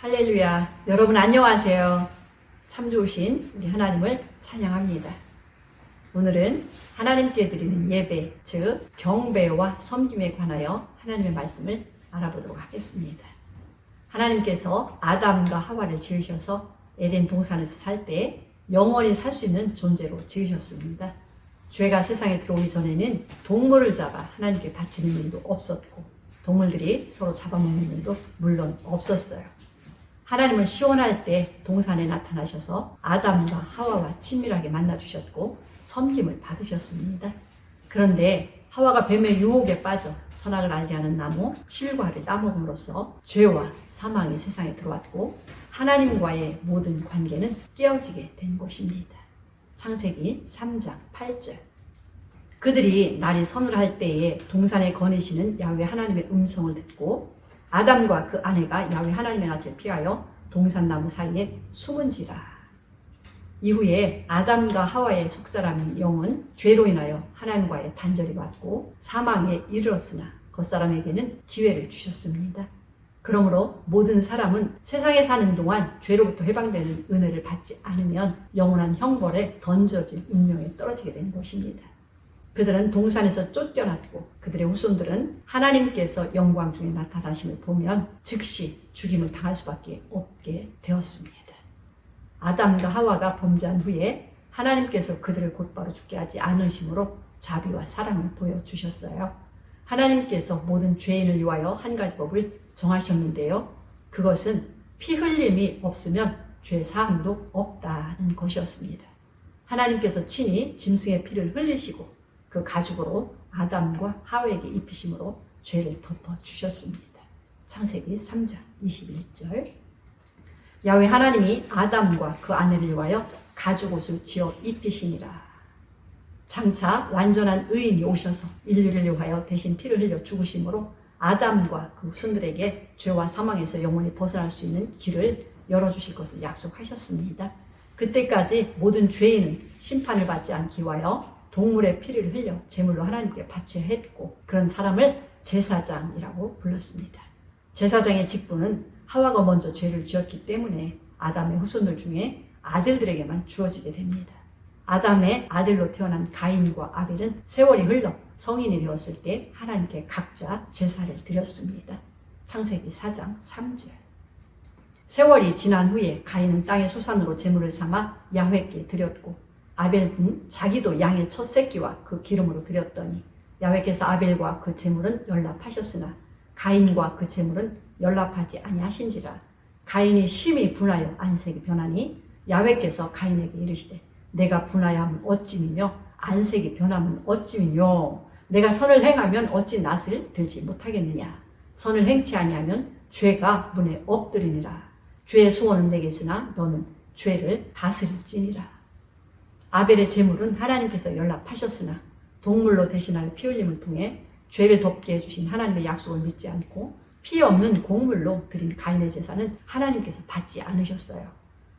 할렐루야. 여러분 안녕하세요. 참 좋으신 우리 하나님을 찬양합니다. 오늘은 하나님께 드리는 예배, 즉 경배와 섬김에 관하여 하나님의 말씀을 알아보도록 하겠습니다. 하나님께서 아담과 하와를 지으셔서 에덴 동산에서 살 때 영원히 살 수 있는 존재로 지으셨습니다. 죄가 세상에 들어오기 전에는 동물을 잡아 하나님께 바치는 일도 없었고 동물들이 서로 잡아먹는 일도 물론 없었어요. 하나님은 시원할 때 동산에 나타나셔서 아담과 하와와 친밀하게 만나주셨고 섬김을 받으셨습니다. 그런데 하와가 뱀의 유혹에 빠져 선악을 알게 하는 나무 실과를 따먹음으로써 죄와 사망이 세상에 들어왔고 하나님과의 모든 관계는 깨어지게 된 것입니다. 창세기 3장 8절. 그들이 날이 서늘할 때에 동산에 거니시는 야훼 하나님의 음성을 듣고 아담과 그 아내가 야훼 하나님의 낯을 피하여 동산나무 사이에 숨은지라. 이후에 아담과 하와의 속사람인 영은 죄로 인하여 하나님과의 단절이 왔고 사망에 이르렀으나 겉사람에게는 기회를 주셨습니다. 그러므로 모든 사람은 세상에 사는 동안 죄로부터 해방되는 은혜를 받지 않으면 영원한 형벌에 던져진 운명에 떨어지게 된 것입니다. 그들은 동산에서 쫓겨났고 그들의 후손들은 하나님께서 영광 중에 나타나심을 보면 즉시 죽임을 당할 수밖에 없게 되었습니다. 아담과 하와가 범죄한 후에 하나님께서 그들을 곧바로 죽게 하지 않으심으로 자비와 사랑을 보여주셨어요. 하나님께서 모든 죄인을 위하여 한 가지 법을 정하셨는데요. 그것은 피 흘림이 없으면 죄 사함도 없다는 것이었습니다. 하나님께서 친히 짐승의 피를 흘리시고 그 가죽으로 아담과 하와에게 입히심으로 죄를 덮어주셨습니다. 창세기 3장 21절. 야훼 하나님이 아담과 그 아내를 위하여 가죽옷을 지어 입히시니라. 장차 완전한 의인이 오셔서 인류를 위하여 대신 피를 흘려 죽으심으로 아담과 그 후손들에게 죄와 사망에서 영원히 벗어날 수 있는 길을 열어주실 것을 약속하셨습니다. 그때까지 모든 죄인은 심판을 받지 않기 위하여 동물의 피를 흘려 제물로 하나님께 바쳐야 했고 그런 사람을 제사장이라고 불렀습니다. 제사장의 직분은 하와가 먼저 죄를 지었기 때문에 아담의 후손들 중에 아들들에게만 주어지게 됩니다. 아담의 아들로 태어난 가인과 아벨은 세월이 흘러 성인이 되었을 때 하나님께 각자 제사를 드렸습니다. 창세기 4장 3절. 세월이 지난 후에 가인은 땅의 소산으로 제물을 삼아 야훼께 드렸고 아벨은 자기도 양의 첫 새끼와 그 기름으로 드렸더니 야훼께서 아벨과 그 제물은 연락하셨으나 가인과 그 제물은 연락하지 아니하신지라. 가인이 심히 분하여 안색이 변하니 야훼께서 가인에게 이르시되 내가 분하여하면 어찌미며 안색이 변하면 어찌미뇨. 내가 선을 행하면 어찌 낯을 들지 못하겠느냐. 선을 행치 아니하면 죄가 문에 엎드리니라. 죄의 소원은 내게 있으나 너는 죄를 다스릴지니라. 아벨의 제물은 하나님께서 연락하셨으나 동물로 대신하여 피 흘림을 통해 죄를 덮게 해주신 하나님의 약속을 믿지 않고 피 없는 곡물로 드린 가인의 제사는 하나님께서 받지 않으셨어요.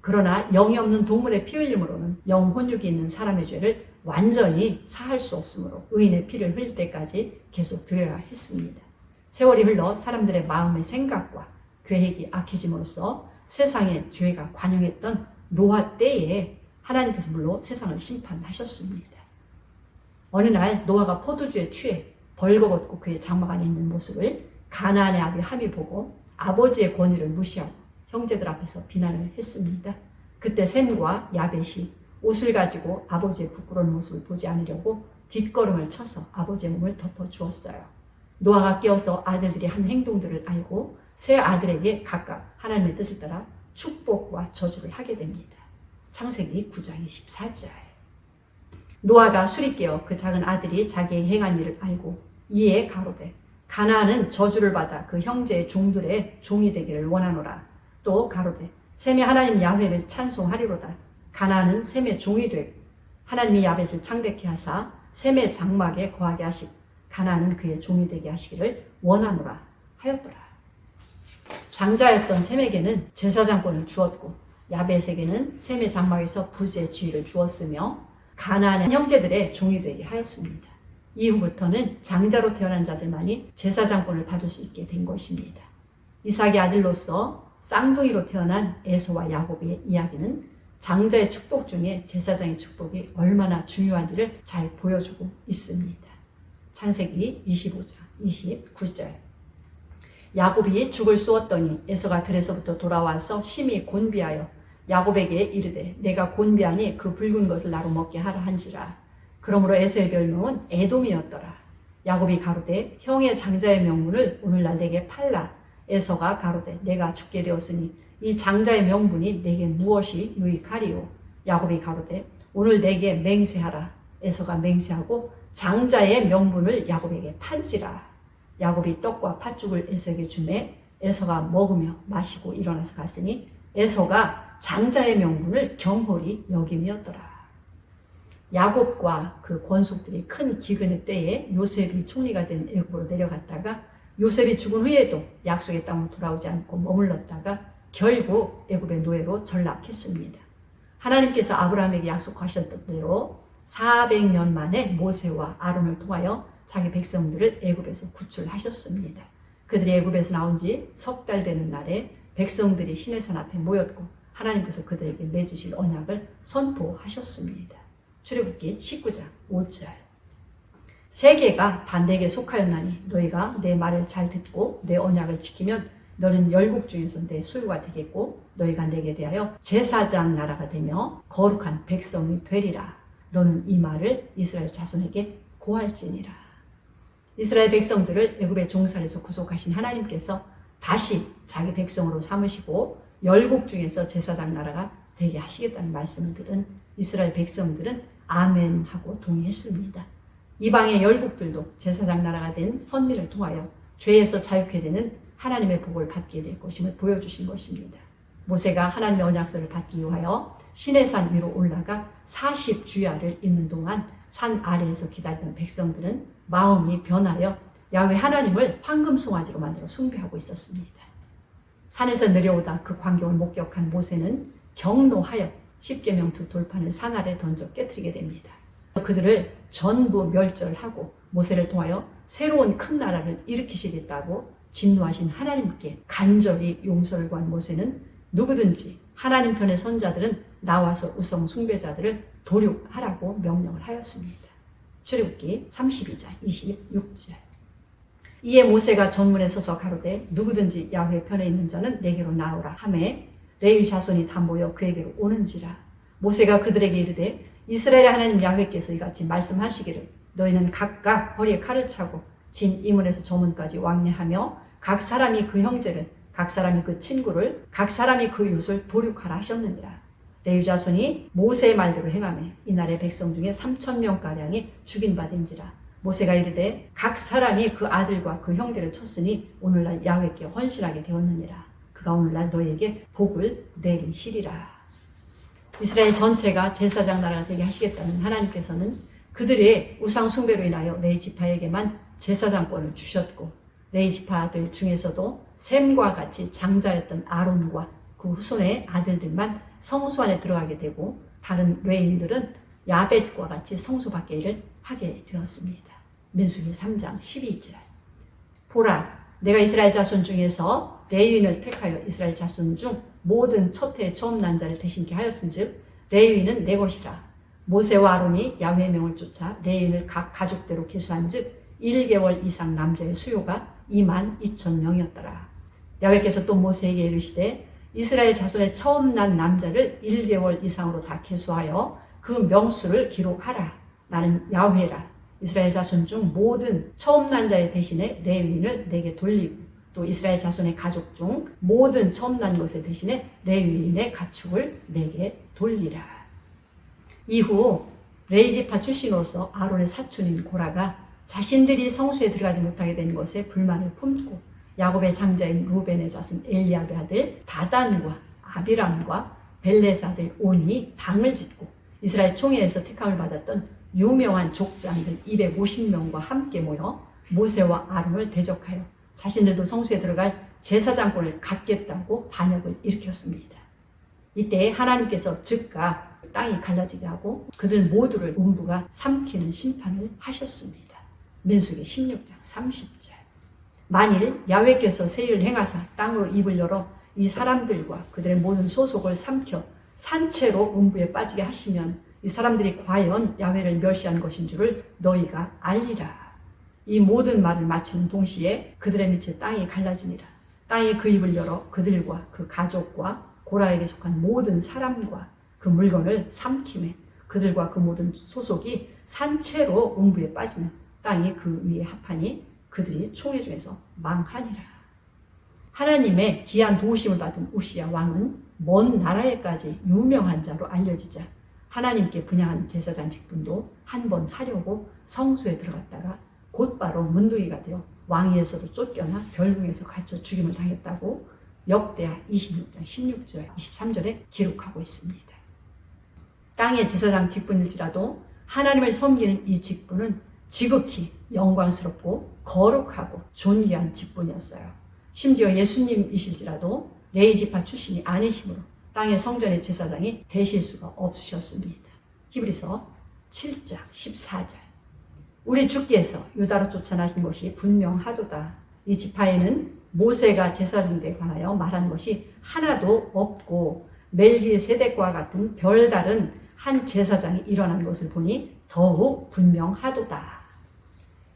그러나 영이 없는 동물의 피 흘림으로는 영 혼육이 있는 사람의 죄를 완전히 사할 수 없으므로 의인의 피를 흘릴 때까지 계속 드려야 했습니다. 세월이 흘러 사람들의 마음의 생각과 계획이 악해짐으로써 세상에 죄가 관영했던 노아 때에 하나님께서 물로 세상을 심판하셨습니다. 어느 날 노아가 포도주에 취해 벌거벗고 그의 장막 안에 있는 모습을 가나안의 아비 함이 보고 아버지의 권위를 무시하고 형제들 앞에서 비난을 했습니다. 그때 셈과 야벳이 옷을 가지고 아버지의 부끄러운 모습을 보지 않으려고 뒷걸음을 쳐서 아버지의 몸을 덮어주었어요. 노아가 깨어서 아들들이 한 행동들을 알고 세 아들에게 각각 하나님의 뜻을 따라 축복과 저주를 하게 됩니다. 창세기 9장 24절. 노아가 술이 깨어 그 작은 아들이 자기의 행한 일을 알고 이에 가로되 가나안은 저주를 받아 그 형제의 종들의 종이 되기를 원하노라. 또 가로되 셈의 하나님 야훼를 찬송하리로다. 가나안은 셈의 종이 되고 하나님이 야벳을 창대케 하사 셈의 장막에 거하게 하시고 가나안은 그의 종이 되게 하시기를 원하노라 하였더라. 장자였던 셈에게는 제사장권을 주었고 야벳에게는 셈의 장막에서 부지의 지위를 주었으며 가나안의 형제들의 종이 되게 하였습니다. 이후부터는 장자로 태어난 자들만이 제사장권을 받을 수 있게 된 것입니다. 이삭의 아들로서 쌍둥이로 태어난 에서와 야곱의 이야기는 장자의 축복 중에 제사장의 축복이 얼마나 중요한지를 잘 보여주고 있습니다. 창세기 25장 29절. 야곱이 죽을 쏘았더니 에서가 들에서부터 돌아와서 심히 곤비하여 야곱에게 이르되 내가 곤비하니 그 붉은 것을 나로 먹게 하라 한지라. 그러므로 에서의 별명은 에돔이었더라. 야곱이 가로되 형의 장자의 명분을 오늘날 내게 팔라. 에서가 가로되 내가 죽게 되었으니 이 장자의 명분이 내게 무엇이 유익하리요. 야곱이 가로되 오늘 내게 맹세하라. 에서가 맹세하고 장자의 명분을 야곱에게 팔지라. 야곱이 떡과 팥죽을 에서에게 주매 에서가 먹으며 마시고 일어나서 갔으니 에서가 장자의 명분을 경홀히 여김이었더라. 야곱과 그 권속들이 큰 기근의 때에 요셉이 총리가 된 애굽으로 내려갔다가 요셉이 죽은 후에도 약속의 땅으로 돌아오지 않고 머물렀다가 결국 애굽의 노예로 전락했습니다. 하나님께서 아브라함에게 약속하셨던 대로 400년 만에 모세와 아론을 통하여 자기 백성들을 애굽에서 구출하셨습니다. 그들이 애굽에서 나온 지 석 달 되는 날에 백성들이 시내산 앞에 모였고 하나님께서 그들에게 맺으실 언약을 선포하셨습니다. 출애굽기 19장 5절. 세계가 다 내게 속하였나니 너희가 내 말을 잘 듣고 내 언약을 지키면 너는 열국 중에서 내 소유가 되겠고 너희가 내게 대하여 제사장 나라가 되며 거룩한 백성이 되리라. 너는 이 말을 이스라엘 자손에게 고할지니라. 이스라엘 백성들을 애굽의 종살에서 구속하신 하나님께서 다시 자기 백성으로 삼으시고 열국 중에서 제사장 나라가 되게 하시겠다는 말씀을 들은 이스라엘 백성들은 아멘 하고 동의했습니다. 이방의 열국들도 제사장 나라가 된 선민을 통하여 죄에서 자유케 되는 하나님의 복을 받게 될 것임을 보여주신 것입니다. 모세가 하나님의 언약서를 받기 위하여 시내산 위로 올라가 40주야를 입는 동안 산 아래에서 기다리던 백성들은 마음이 변하여 야훼 하나님을 황금 송아지로 만들어 숭배하고 있었습니다. 산에서 내려오다 그 광경을 목격한 모세는 경노하여 십계명 두 돌판을 산 아래 던져 깨뜨리게 됩니다. 그들을 전부 멸절하고 모세를 통하여 새로운 큰 나라를 일으키시겠다고 진노하신 하나님께 간절히 용서를 구한 모세는 누구든지 하나님 편의 선자들은 나와서 우상 숭배자들을 도륙하라고 명령을 하였습니다. 출애굽기 32장 26절. 이에 모세가 전문에 서서 가로되 누구든지 야훼 편에 있는 자는 내게로 나오라 하매 레위 자손이 다 모여 그에게로 오는지라. 모세가 그들에게 이르되 이스라엘의 하나님 야훼께서 이같이 말씀하시기를 너희는 각각 허리에 칼을 차고 진 이문에서 저문까지 왕래하며 각 사람이 그 형제를 각 사람이 그 친구를 각 사람이 그 이웃을 도륙하라 하셨느니라. 레위 자손이 모세의 말대로 행하며 이날의 백성 중에 3,000명가량이 죽인 바 된지라. 모세가 이르되 각 사람이 그 아들과 그 형제를 쳤으니 오늘날 야훼께 헌신하게 되었느니라. 그가 오늘날 너희에게 복을 내리시리라. 이스라엘 전체가 제사장 나라가 되게 하시겠다는 하나님께서는 그들의 우상 숭배로 인하여 레위 지파에게만 제사장권을 주셨고 레위 지파들 중에서도 셈과 같이 장자였던 아론과 그 후손의 아들들만 성소 안에 들어가게 되고 다른 레위인들은 야벳과 같이 성소 밖의 일을 하게 되었습니다. 민수기 3장 12절. 보라, 내가 이스라엘 자손 중에서 레위인을 택하여 이스라엘 자손 중 모든 첫 해 처음 난 자를 대신케 하였은즉 레위인은 내 것이라. 모세와 아론이 야훼의 명을 쫓아 레위인을 각 가족대로 계수한즉 1개월 이상 남자의 수요가 22,000명이었더라. 야훼께서 또 모세에게 이르시되 이스라엘 자손의 처음 난 남자를 1개월 이상으로 다 계수하여 그 명수를 기록하라. 나는 야훼라. 이스라엘 자손 중 모든 처음 난 자의 대신에 레위인을 내게 돌리고 또 이스라엘 자손의 가족 중 모든 처음 난 것의 대신에 레위인의 가축을 내게 돌리라. 이후 레위 지파 출신으로서 아론의 사촌인 고라가 자신들이 성소에 들어가지 못하게 된 것에 불만을 품고 야곱의 장자인 루벤의 자손 엘리압의 아들 다단과 아비람과 벨렛의 아들 온이 당을 짓고 이스라엘 총회에서 택함을 받았던 유명한 족장들 250명과 함께 모여 모세와 아론을 대적하여 자신들도 성소에 들어갈 제사장권을 갖겠다고 반역을 일으켰습니다. 이때 하나님께서 즉각 땅이 갈라지게 하고 그들 모두를 음부가 삼키는 심판을 하셨습니다. 민수기 16장 30절. 만일 야훼께서 세일을 행하사 땅으로 입을 열어 이 사람들과 그들의 모든 소속을 삼켜 산채로 음부에 빠지게 하시면 이 사람들이 과연 야훼를 멸시한 것인 줄을 너희가 알리라. 이 모든 말을 마치는 동시에 그들의 밑에 땅이 갈라지니라. 땅이 그 입을 열어 그들과 그 가족과 고라에게 속한 모든 사람과 그 물건을 삼키매 그들과 그 모든 소속이 산채로 음부에 빠지면 땅이 그 위에 합하니 그들이 총회 중에서 망하니라. 하나님의 귀한 도우심을 받은 우시야 왕은 먼 나라에까지 유명한 자로 알려지자 하나님께 분향한 제사장 직분도 한 번 하려고 성소에 들어갔다가 곧바로 문둥이가 되어 왕위에서도 쫓겨나 별궁에서 갇혀 죽임을 당했다고 역대하 26장 16절 23절에 기록하고 있습니다. 땅의 제사장 직분일지라도 하나님을 섬기는 이 직분은 지극히 영광스럽고 거룩하고 존귀한 직분이었어요. 심지어 예수님이실지라도 레위지파 출신이 아니시므로 땅의 성전의 제사장이 되실 수가 없으셨습니다. 히브리서 7장 14절. 우리 주께서 유다로 쫓아나신 것이 분명하도다. 이 지파에는 모세가 제사장들에 관하여 말한 것이 하나도 없고 멜기세덱과 같은 별다른 한 제사장이 일어난 것을 보니 더욱 분명하도다.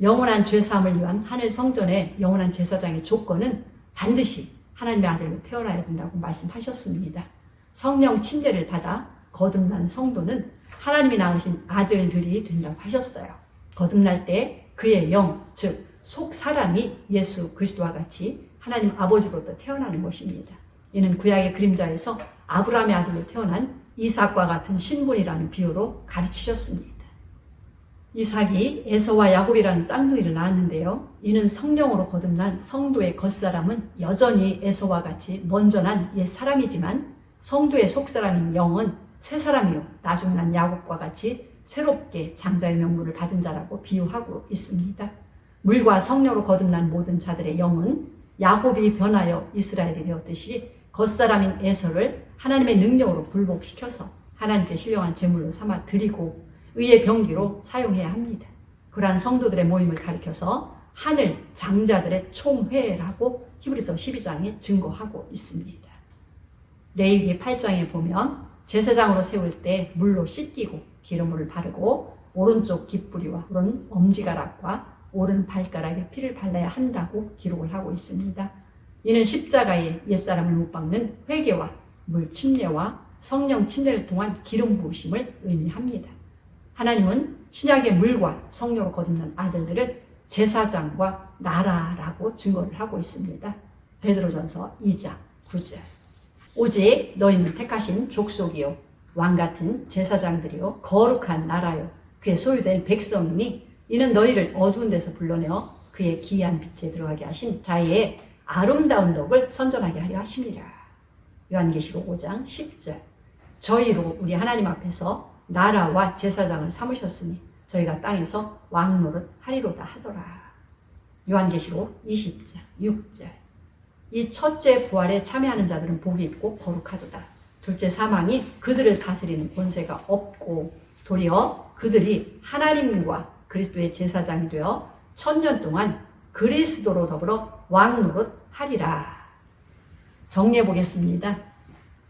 영원한 죄사함을 위한 하늘 성전의 영원한 제사장의 조건은 반드시 하나님의 아들로 태어나야 된다고 말씀하셨습니다. 성령 침례를 받아 거듭난 성도는 하나님이 낳으신 아들들이 된다고 하셨어요. 거듭날 때 그의 영, 즉 속 사람이 예수 그리스도와 같이 하나님 아버지로부터 태어나는 것입니다. 이는 구약의 그림자에서 아브라함의 아들로 태어난 이삭과 같은 신분이라는 비유로 가르치셨습니다. 이삭이 에서와 야곱이라는 쌍둥이를 낳았는데요. 이는 성령으로 거듭난 성도의 겉사람은 여전히 에서와 같이 먼저 난 옛 사람이지만 성도의 속사람인 영은 새 사람이요 나중 난 야곱과 같이 새롭게 장자의 명분을 받은 자라고 비유하고 있습니다. 물과 성령으로 거듭난 모든 자들의 영은 야곱이 변하여 이스라엘이 되었듯이 겉사람인 에서를 하나님의 능력으로 굴복시켜서 하나님께 신령한 제물로 삼아 드리고 의의 병기로 사용해야 합니다. 그러한 성도들의 모임을 가리켜서 하늘 장자들의 총회라고 히브리서 12장에 증거하고 있습니다. 레위기 8장에 보면 제사장으로 세울 때 물로 씻기고 기름물을 바르고 오른쪽 깃뿌리와 오른 엄지가락과 오른 발가락에 피를 발라야 한다고 기록을 하고 있습니다. 이는 십자가에 옛사람을 못 박는 회개와 물 침례와 성령 침례를 통한 기름 부으심을 의미합니다. 하나님은 신약의 물과 성령으로 거듭난 아들들을 제사장과 나라라고 증거를 하고 있습니다. 베드로전서 2장 9절. 오직 너희는 택하신 족속이요 왕같은 제사장들이요 거룩한 나라요 그의 소유된 백성이니 이는 너희를 어두운 데서 불러내어 그의 기이한 빛에 들어가게 하신 자의 아름다운 덕을 선전하게 하려 하심이라. 요한계시록 5장 10절. 저희로 우리 하나님 앞에서 나라와 제사장을 삼으셨으니 저희가 땅에서 왕노릇 하리로다 하더라. 요한계시록 20장 6절. 이 첫째 부활에 참여하는 자들은 복이 있고 거룩하도다. 둘째 사망이 그들을 다스리는 권세가 없고 도리어 그들이 하나님과 그리스도의 제사장이 되어 1000년 동안 그리스도로 더불어 왕노릇 하리라. 정리해 보겠습니다.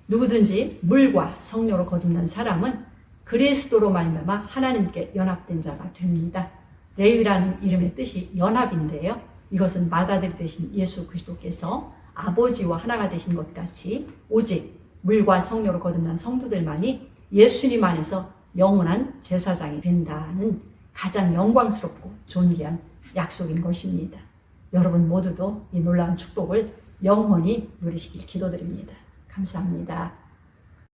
누구든지 물과 성령으로 거듭난 사람은 그리스도로 말미암아 하나님께 연합된 자가 됩니다. 레위라는 이름의 뜻이 연합인데요. 이것은 맏아들이 되신 예수 그리스도께서 아버지와 하나가 되신 것 같이 오직 물과 성령으로 거듭난 성도들만이 예수님 안에서 영원한 제사장이 된다는 가장 영광스럽고 존귀한 약속인 것입니다. 여러분 모두도 이 놀라운 축복을 영원히 누리시길 기도드립니다. 감사합니다.